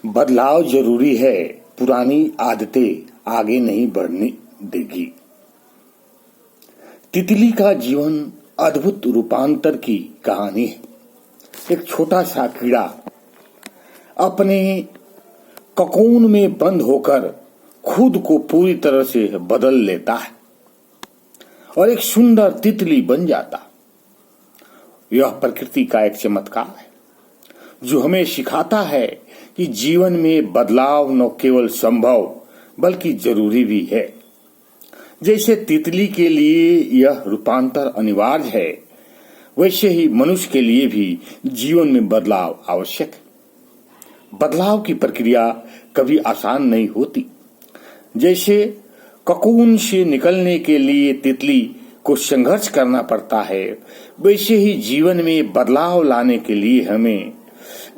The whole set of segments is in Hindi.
बदलाव जरूरी है, पुरानी आदतें आगे नहीं बढ़ने देगी। तितली का जीवन अद्भुत रूपांतर की कहानी है। एक छोटा सा कीड़ा अपने ककोन में बंद होकर खुद को पूरी तरह से बदल लेता है और एक सुंदर तितली बन जाता। यह प्रकृति का एक चमत्कार है जो हमें सिखाता है कि जीवन में बदलाव न केवल संभव बल्कि जरूरी भी है। जैसे तितली के लिए यह रूपांतर अनिवार्य है, वैसे ही मनुष्य के लिए भी जीवन में बदलाव आवश्यक है। बदलाव की प्रक्रिया कभी आसान नहीं होती। जैसे ककून से निकलने के लिए तितली को संघर्ष करना पड़ता है, वैसे ही जीवन में बदलाव लाने के लिए हमें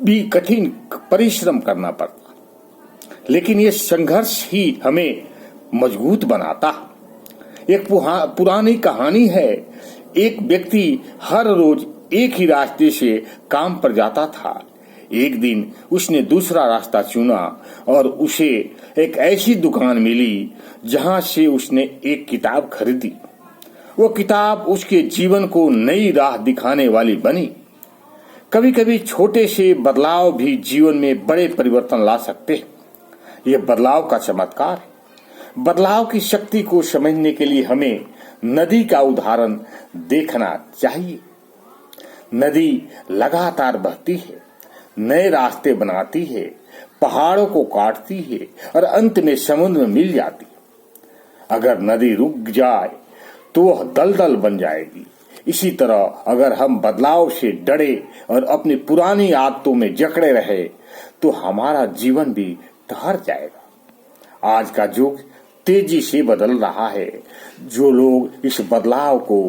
भी कठिन परिश्रम करना पड़ता, लेकिन ये संघर्ष ही हमें मजबूत बनाता। एक पुरानी कहानी है। एक व्यक्ति हर रोज एक ही रास्ते से काम पर जाता था। एक दिन उसने दूसरा रास्ता चुना और उसे एक ऐसी दुकान मिली जहां से उसने एक किताब खरीदी। वो किताब उसके जीवन को नई राह दिखाने वाली बनी। कभी कभी छोटे से बदलाव भी जीवन में बड़े परिवर्तन ला सकते हैं। यह बदलाव का चमत्कार है। बदलाव की शक्ति को समझने के लिए हमें नदी का उदाहरण देखना चाहिए। नदी लगातार बहती है, नए रास्ते बनाती है, पहाड़ों को काटती है और अंत में समुद्र में मिल जाती है। अगर नदी रुक जाए तो वह दलदल बन जाएगी। इसी तरह अगर हम बदलाव से डरे और अपनी पुरानी आदतों में जकड़े रहे तो हमारा जीवन भी ठहर जाएगा। आज का युग तेजी से बदल रहा है। जो लोग इस बदलाव को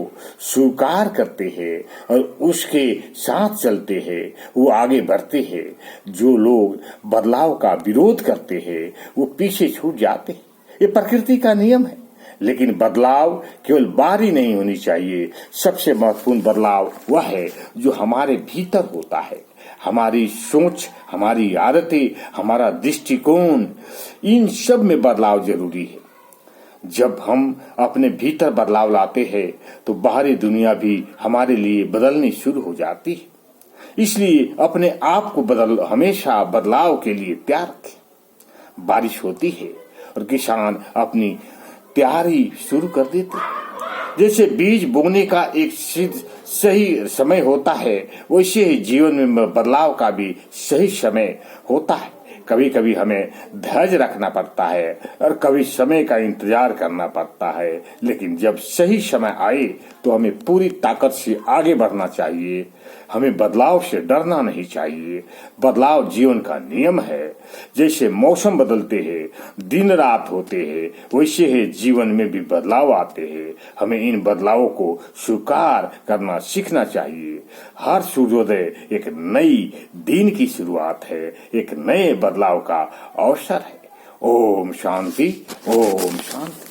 स्वीकार करते हैं और उसके साथ चलते हैं वो आगे बढ़ते हैं। जो लोग बदलाव का विरोध करते हैं वो पीछे छूट जाते हैं। ये प्रकृति का नियम है। लेकिन बदलाव केवल बाहरी नहीं होनी चाहिए। सबसे महत्वपूर्ण बदलाव वह है जो हमारे भीतर होता है। हमारी सोच, हमारी आदतें, हमारा दृष्टिकोण, इन सब में बदलाव जरूरी है। जब हम अपने भीतर बदलाव लाते हैं तो बाहरी दुनिया भी हमारे लिए बदलनी शुरू हो जाती है। इसलिए अपने आप को हमेशा बदलाव के लिए तैयार रखें। बारिश होती है और किसान अपनी तैयारी शुरू कर देते। जैसे बीज बोने का एक सही समय होता है, वैसे ही जीवन में बदलाव का भी सही समय होता है। कभी कभी हमें धैर्य रखना पड़ता है और कभी समय का इंतजार करना पड़ता है, लेकिन जब सही समय आए तो हमें पूरी ताकत से आगे बढ़ना चाहिए। हमें बदलाव से डरना नहीं चाहिए। बदलाव जीवन का नियम है। जैसे मौसम बदलते हैं, दिन रात होते हैं, वैसे ही जीवन में भी बदलाव आते हैं। हमें इन बदलावों को स्वीकार करना सीखना चाहिए। हर सूर्योदय एक नई दिन की शुरुआत है, एक नए बदलाव का अवसर है। ओम शांति, ओम शांति।